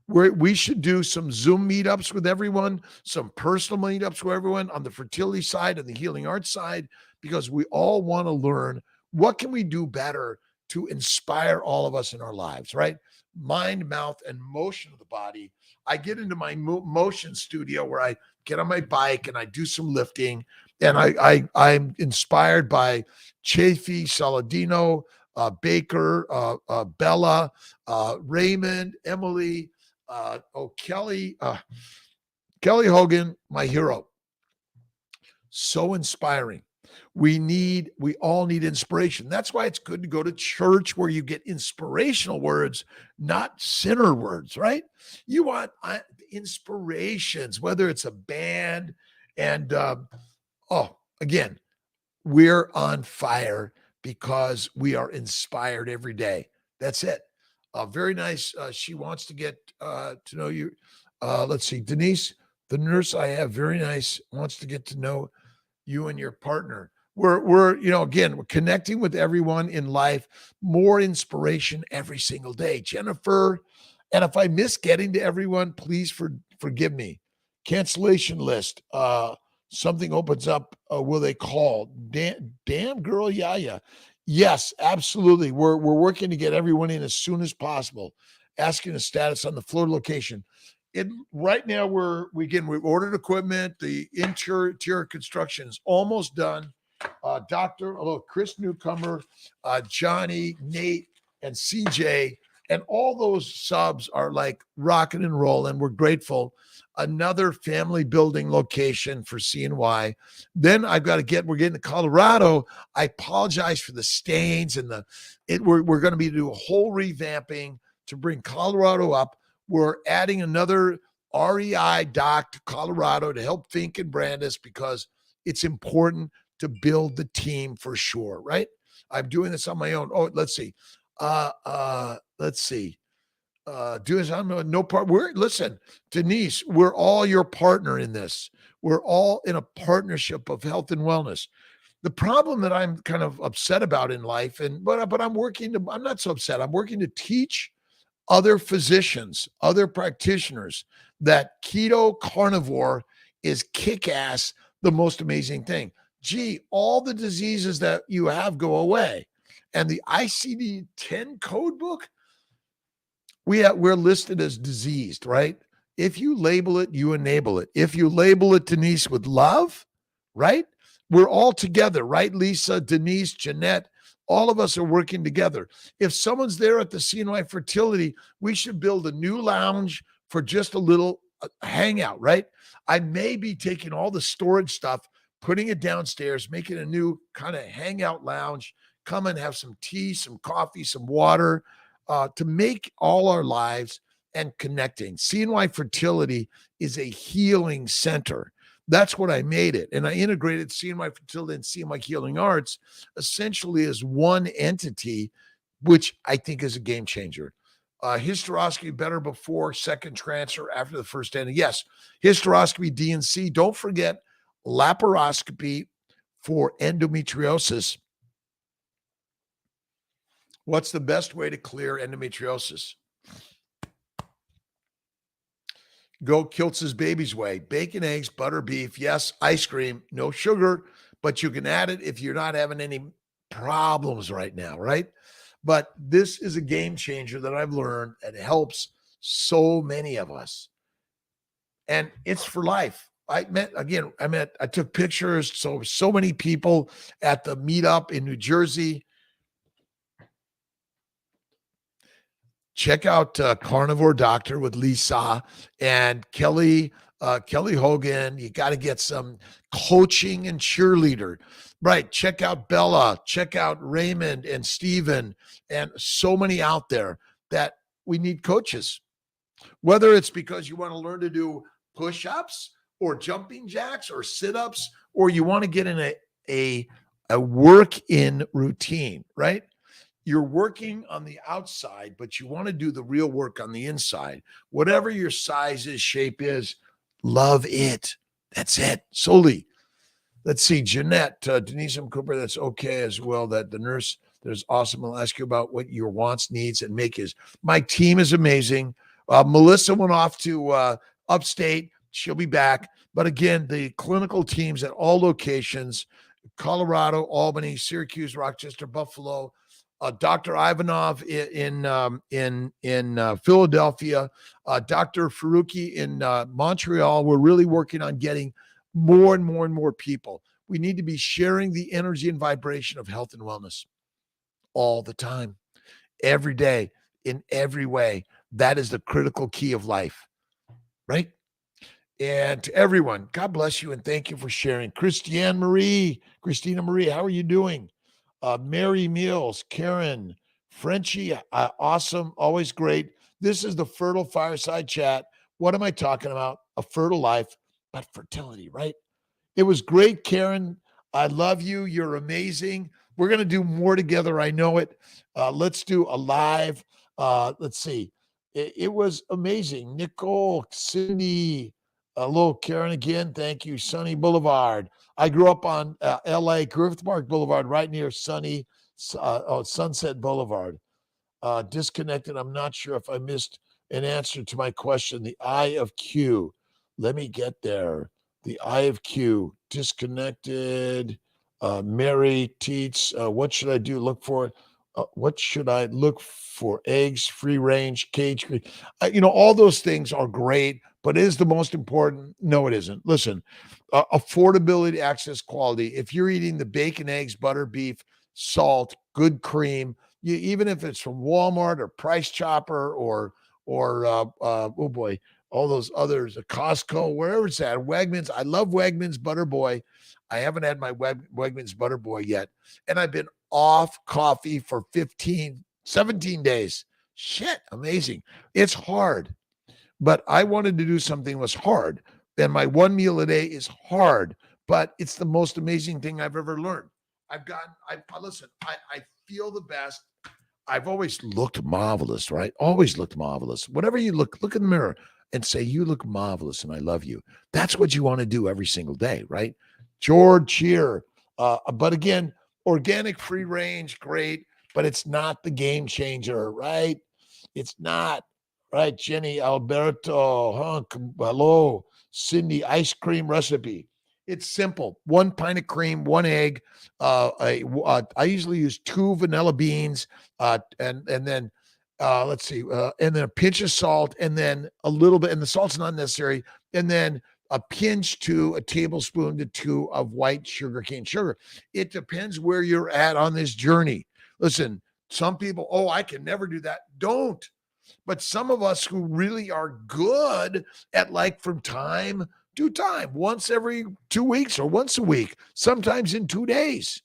We should do some Zoom meetups with everyone, some personal meetups with everyone on the fertility side and the healing arts side, because we all want to learn what can we do better to inspire all of us in our lives, right? Mind, mouth, and motion of the body. I get into my motion studio where I get on my bike and I do some lifting, and I'm inspired by Chafee, Saladino, Baker, Bella, Raymond, Emily, Kelly Hogan, my hero. So inspiring. We all need inspiration. That's why it's good to go to church where you get inspirational words, not sinner words, right? You want inspirations, whether it's a band and, again, we're on fire because we are inspired every day. That's it. Very nice. She wants to get to know you. Let's see. Denise, the nurse I have, very nice, wants to get to know you and your partner. We're again, we're connecting with everyone in life, more inspiration every single day. Jennifer, and if I miss getting to everyone, please forgive me. Cancellation list. Something opens up. Will they call? Damn girl, yeah. Yes, absolutely. We're working to get everyone in as soon as possible. Asking a status on the Florida location. Right now we've ordered equipment. The interior construction is almost done. Chris Newcomer, Johnny, Nate, and CJ, and all those subs are like rocking and rolling. We're grateful. Another family building location for CNY. Then we're getting to Colorado. I apologize for the stains and we're going to be doing a whole revamping to bring Colorado up. We're adding another REI doc to Colorado to help Fink and Brandis because it's important to build the team for sure, right? I'm doing this on my own. Oh, let's see. Do this on no part. Listen, Denise, we're all your partner in this. We're all in a partnership of health and wellness. The problem that I'm kind of upset about in life, but I'm not so upset. I'm working to teach other physicians, other practitioners that keto carnivore is kick-ass, the most amazing thing. Gee, all the diseases that you have go away. And the ICD-10 code book, we're listed as diseased, right? If you label it, you enable it. If you label it, Denise, with love, right? We're all together, right? Lisa, Denise, Jeanette, all of us are working together. If someone's there at the CNY Fertility, we should build a new lounge for just a little hangout, right? I may be taking all the storage stuff, putting it downstairs, making a new kind of hangout lounge, come and have some tea, some coffee, some water, to make all our lives and connecting. CNY Fertility is a healing center. That's what I made it. And I integrated CNY Fertility and CNY Healing Arts essentially as one entity, which I think is a game changer. Hysteroscopy better before second transfer, after the first ending. Yes, hysteroscopy, DNC. Don't forget laparoscopy for endometriosis. What's the best way to clear endometriosis? Go Kiltz's Baby's Way. Bacon, eggs, butter, beef. Yes, ice cream, no sugar, but you can add it if you're not having any problems right now, right? But this is a game changer that I've learned and helps so many of us. And it's for life. I took pictures. So many people at the meetup in New Jersey. Check out Carnivore Doctor with Lisa and Kelly Hogan. You got to get some coaching and cheerleader. Right. Check out Bella. Check out Raymond and Steven and so many out there that we need coaches. Whether it's because you want to learn to do push-ups or jumping jacks or sit-ups, or you want to get in a work-in routine, right? You're working on the outside, but you want to do the real work on the inside. Whatever your size is, shape is, love it. That's it. Solely. Let's see, Jeanette, Denise M. Cooper, that's okay as well. That the nurse there's awesome. I'll ask you about what your wants, needs, and make is. My team is amazing. Melissa went off to upstate. She'll be back. But again, the clinical teams at all locations, Colorado, Albany, Syracuse, Rochester, Buffalo, Dr. Ivanov in Philadelphia, Dr. Faruqi in Montreal. We're really working on getting more and more and more people. We need to be sharing the energy and vibration of health and wellness all the time, every day, in every way. That is the critical key of life, right? And to everyone, God bless you and thank you for sharing. Christina Marie, how are you doing? Mary Mills, Karen, Frenchie, awesome, always great. This is the Fertile Fireside Chat. What am I talking about? A fertile life, but fertility, right? It was great, Karen. I love you. You're amazing. We're going to do more together. I know it. Let's do a live. Let's see. It was amazing. Nicole, Cindy, hello, Karen again. Thank you. Sunny Boulevard. I grew up on LA, Griffith Park Boulevard, right near Sunset Boulevard. Disconnected. I'm not sure if I missed an answer to my question. The I of Q. Let me get there. The I of Q. Disconnected. Mary Teets. What should I do? Look for what should I look for? Eggs, free range, cage. All those things are great, but is the most important? No, it isn't. Listen, affordability, access, quality. If you're eating the bacon, eggs, butter, beef, salt, good cream, even if it's from Walmart or Price Chopper or oh boy, all those others, Costco, wherever it's at, Wegmans. I love Wegmans Butter Boy. I haven't had my Wegmans Butter Boy yet. And I've been off coffee for 17 days. Shit, amazing. It's hard. But I wanted to do something that was hard. And my one meal a day is hard, but it's the most amazing thing I've ever learned. I feel the best. I've always looked marvelous, right? Always looked marvelous. Whatever you look in the mirror and say, you look marvelous and I love you. That's what you want to do every single day, right? George, cheer. But again, organic, free range, great, but it's not the game changer, right? It's not, right? Jenny, Alberto, hello, Cindy, ice cream recipe. It's simple. 1 pint of cream, 1 egg. I usually use 2 vanilla beans, and then let's see, and then a pinch of salt, and then a little bit, and the salt's not necessary, and then a pinch to a tablespoon to 2 of white cane sugar. It depends where you're at on this journey. Listen, some people, I can never do that. Don't. But some of us who really are good at, like, from time to time, once every 2 weeks or once a week, sometimes in 2 days.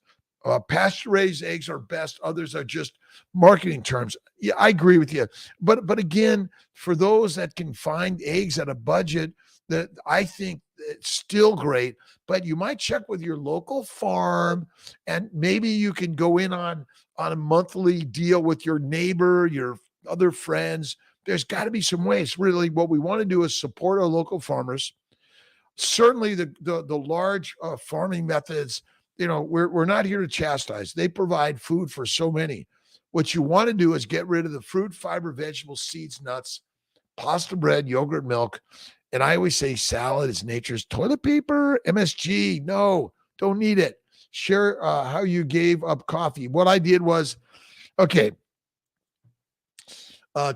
Pasture-raised eggs are best. Others are just marketing terms. Yeah, I agree with you. But again, for those that can find eggs at a budget, that I think it's still great. But you might check with your local farm, and maybe you can go in on a monthly deal with your neighbor, your other friends. There's got to be some ways. Really, what we want to do is support our local farmers. Certainly, the large farming methods. We're not here to chastise. They provide food for so many. What you want to do is get rid of the fruit, fiber, vegetables, seeds, nuts, pasta, bread, yogurt, milk. And I always say salad is nature's toilet paper. MSG, no, don't need it. Share how you gave up coffee. What I did was, okay,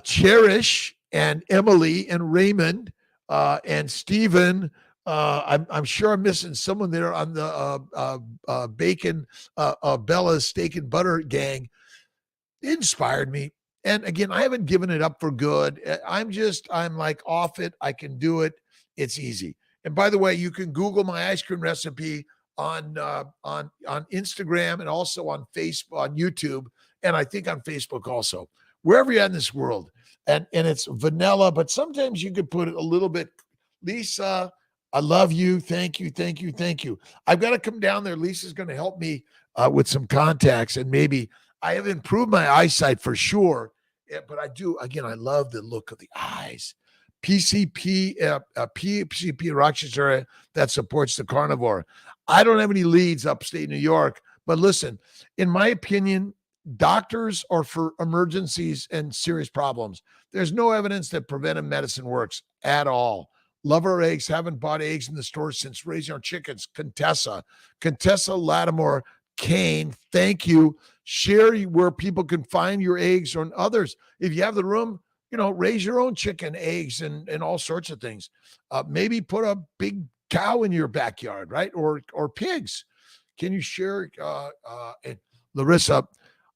Cherish and Emily and Raymond and Stephen. I'm sure I'm missing someone there on the bacon, Bella's steak and butter gang. It inspired me. And again, I haven't given it up for good. I'm like off it. I can do it. It's easy. And by the way, you can Google my ice cream recipe on Instagram and also on Facebook, on YouTube, and I think on Facebook also. Wherever you're in this world, and it's vanilla, but sometimes you could put it a little bit. Lisa, I love you. Thank you, thank you, thank you. I've got to come down there. Lisa's going to help me with some contacts, and maybe I have improved my eyesight for sure. But I do, again, I love the look of the eyes. PCP Rochester that supports the carnivore. I don't have any leads upstate New York, but listen, in my opinion, doctors are for emergencies and serious problems. There's no evidence that preventive medicine works at all. Love our eggs. Haven't bought eggs in the store since raising our chickens. Contessa Lattimore, Kane, thank you. Share where people can find your eggs or others. If you have the room, raise your own chicken, eggs, and all sorts of things. Maybe put a big cow in your backyard, right? Or pigs. Can you share? And Larissa,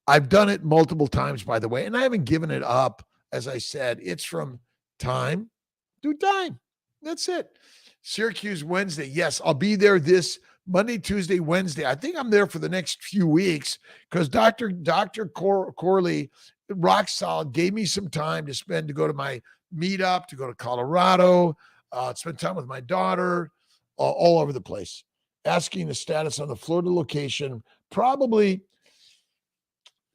I've done it multiple times, by the way, and I haven't given it up. As I said, it's from time to time. That's it. Syracuse Wednesday. Yes, I'll be there this Monday, Tuesday, Wednesday. I think I'm there for the next few weeks because Dr. Corley, rock solid, gave me some time to spend to go to my meetup, to go to Colorado, spend time with my daughter, all over the place. Asking the status on the Florida location. Probably,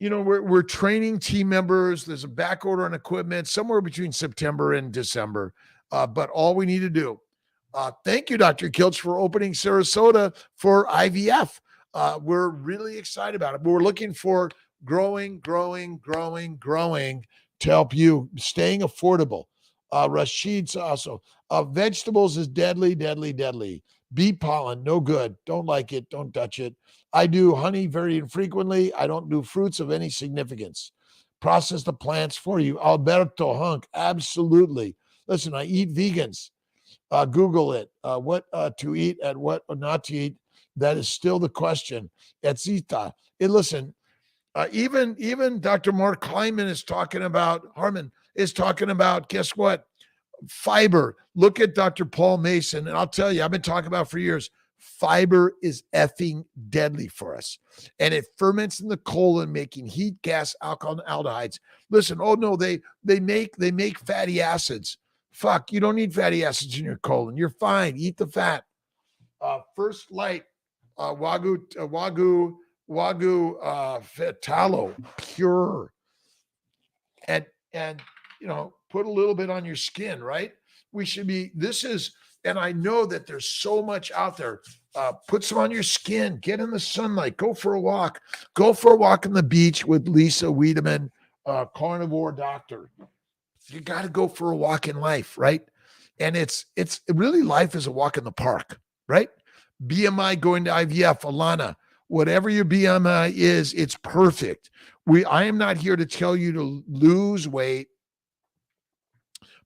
we're training team members. There's a back order on equipment somewhere between September and December. But all we need to do. Thank you, Dr. Kiltz, for opening Sarasota for IVF. We're really excited about it. But we're looking for growing to help you, staying affordable. Rashid's also. Vegetables is deadly. Bee pollen, no good. Don't like it. Don't touch it. I do honey very infrequently. I don't do fruits of any significance. Process the plants for you. Alberto Hunk, absolutely. Listen, I eat vegans. Google it. What to eat and what not to eat. That is still the question. Etzita. Listen, even Dr. Mark Kleinman is talking about, Harmon is talking about, guess what? Fiber. Look at Dr. Paul Mason. And I'll tell you, I've been talking about for years, fiber is effing deadly for us. And it ferments in the colon, making heat, gas, alcohol, and aldehydes. Listen, oh no, they make fatty acids. Fuck, you don't need fatty acids in your colon. You're fine. Eat the fat. First Light, Wagyu tallow, pure. And put a little bit on your skin, right? And I know that there's so much out there. Put some on your skin, get in the sunlight, go for a walk on the beach with Lisa Wiedemann, carnivore doctor. You got to go for a walk in life, right? And it's really, life is a walk in the park, right? BMI going to IVF, Alana, whatever your BMI is, it's perfect. I am not here to tell you to lose weight,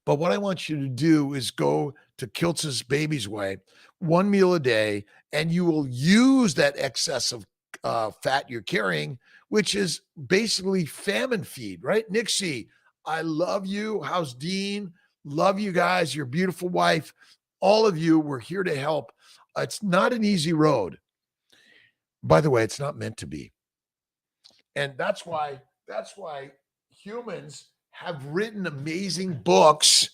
but what I want you to do is go to Kiltz's Baby's Way, one meal a day, and you will use that excess of fat you're carrying, which is basically famine feed, right? Nixie, I love you. How's Dean? Love you guys. Your beautiful wife. All of you, we're here to help. It's not an easy road. By the way, it's not meant to be. And that's why humans have written amazing books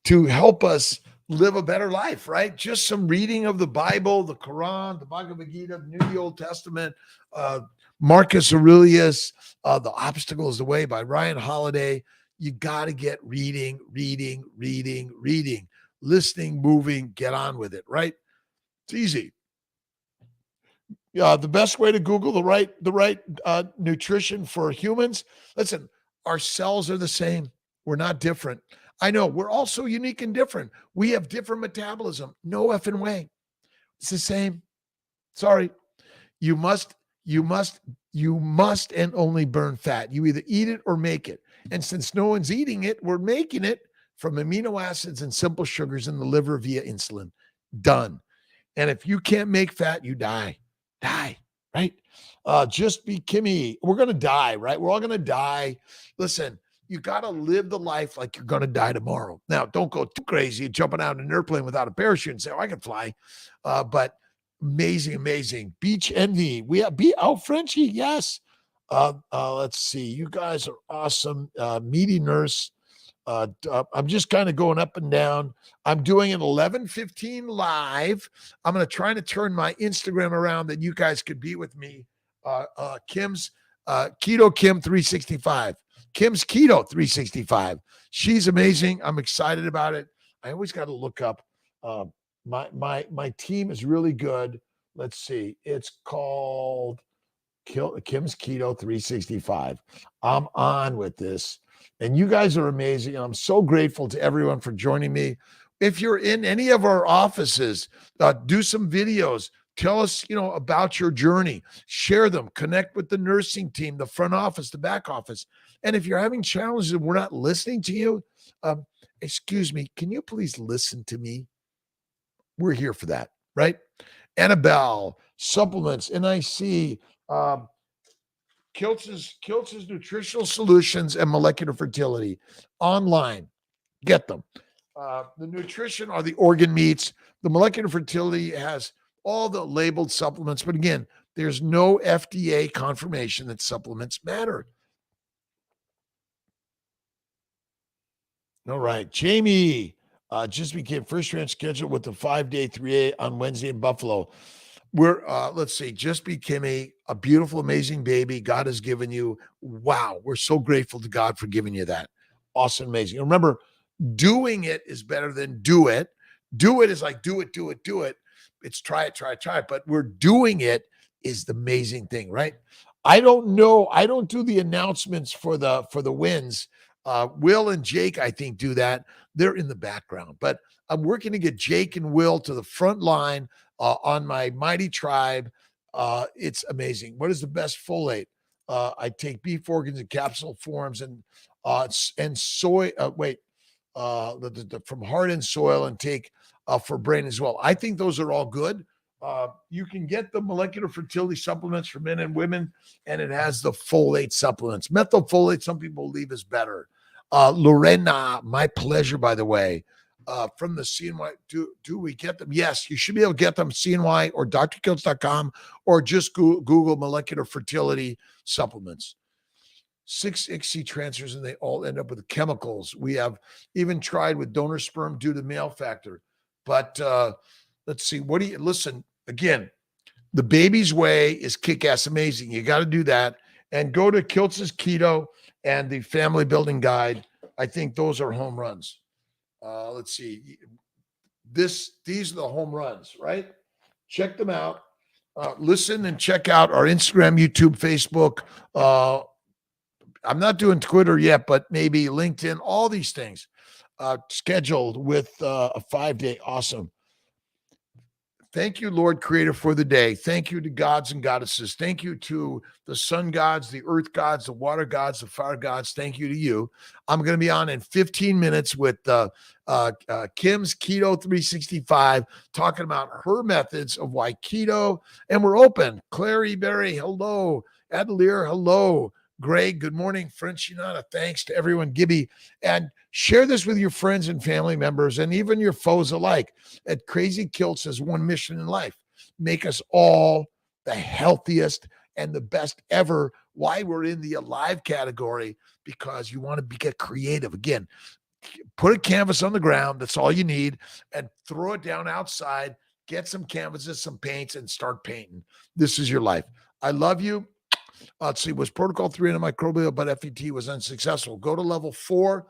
to help us live a better life, right? Just some reading of the Bible, the Quran, the Bhagavad Gita, the Old Testament, Marcus Aurelius, The Obstacle is the Way by Ryan Holiday. You got to get reading, listening, moving, get on with it, right? It's easy. The best way to Google the right nutrition for humans. Listen, our cells are the same. We're not different. I know we're also unique and different. We have different metabolism. No effing way. It's the same. Sorry. You must, you must, you must and only burn fat. You either eat it or make it. And since no one's eating it, we're making it from amino acids and simple sugars in the liver via insulin. Done. And if you can't make fat, you die. Die, right? Just be Kimmy. We're going to die, right? We're all going to die. Listen, you got to live the life like you're going to die tomorrow. Now, don't go too crazy jumping out in an airplane without a parachute and say, oh, I can fly. But amazing, amazing. Beach envy. We have Frenchie. Yes. Let's see. You guys are awesome. Meaty nurse. I'm just kind of going up and down. I'm doing an 11:15 live. I'm going to try to turn my Instagram around that you guys could be with me. Kim's Keto Kim 365. Kim's Keto 365. She's amazing. I'm excited about it. I always got to look up. My team is really good. Let's see. It's called Kim's Keto 365. I'm on with this. And you guys are amazing. And I'm so grateful to everyone for joining me. If you're in any of our offices, do some videos. Tell us, about your journey. Share them. Connect with the nursing team, the front office, the back office. And if you're having challenges and we're not listening to you, excuse me, can you please listen to me? We're here for that, right? Annabelle, supplements, NIC, Kiltz's Nutritional Solutions and Molecular Fertility online. Get them. The nutrition are the organ meats. The molecular fertility has all the labeled supplements. But again, there's no FDA confirmation that supplements matter. All right. Jamie just became first round scheduled with the 5-day 3A on Wednesday in Buffalo. We're let's see, just became a beautiful, amazing baby God has given you. Wow, we're so grateful to God for giving you that. Awesome, amazing. Remember, doing it is better than do it. Do it is like do it. It's try it. But we're doing it is the amazing thing, right? I don't know. I don't do the announcements for the wins. Will and Jake, I think, do that. They're in the background, but I'm working to get Jake and Will to the front line on my Mighty Tribe. It's amazing. What is the best folate? I take beef organs in capsule forms and soy. From heart and soil, and take for brain as well. I think those are all good. You can get the molecular fertility supplements for men and women, and it has the folate supplements. Methylfolate, some people believe, is better. Lorena, my pleasure, by the way. From the CNY, do we get them? Yes, you should be able to get them, CNY or drkiltz.com, or just Google molecular fertility supplements. 6 ICSI transfers, and they all end up with chemicals. We have even tried with donor sperm due to male factor. But let's see. Listen, again, the baby's way is kick-ass amazing. You got to do that. And go to Kiltz's Keto and the Family Building Guide. I think those are home runs. Let's see. These are the home runs, right? Check them out. Listen and check out our Instagram, YouTube, Facebook. I'm not doing Twitter yet, but maybe LinkedIn, all these things scheduled with a 5-day. Awesome. Thank you, Lord Creator, for the day. Thank you to gods and goddesses. Thank you to the sun gods, the earth gods, the water gods, the fire gods. Thank you to you. I'm going to be on in 15 minutes with Kim's Keto 365, talking about her methods of why keto. And we're open. Clary Berry, hello. Adelier, hello. Greg, good morning. French Unana, thanks to everyone. Gibby, and share this with your friends and family members and even your foes alike. At Crazy Kiltz has one mission in life: make us all the healthiest and the best ever. Why we're in the alive category? Because you want to get creative. Again, put a canvas on the ground. That's all you need, and throw it down outside. Get some canvases, some paints, and start painting. This is your life. I love you. Let's see, was protocol 3 antimicrobial, but FET was unsuccessful. Go to level 4,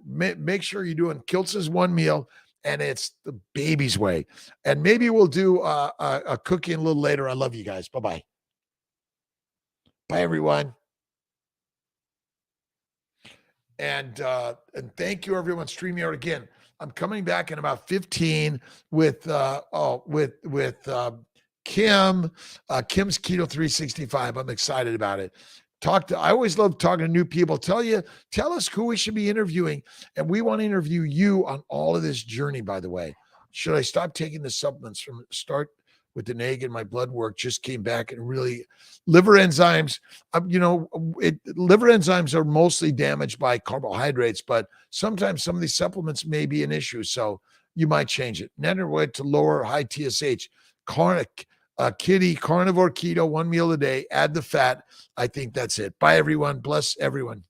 make sure you're doing Kiltz's one meal, and it's the baby's way. And maybe we'll do a cooking a little later. I love you guys. Bye-bye. Bye, everyone. And thank you, everyone. StreamYard again. I'm coming back in about 15 with Kim, Kim's Keto 365. I'm excited about it. I always love talking to new people. Tell us who we should be interviewing. And we want to interview you on all of this journey, by the way. Should I stop taking the supplements from start with the neg and my blood work just came back and really liver enzymes, liver enzymes are mostly damaged by carbohydrates, but sometimes some of these supplements may be an issue. So you might change it. Netterwood to lower high TSH, kitty, carnivore keto, 1 meal a day, add the fat. I think that's it. Bye, everyone. Bless everyone.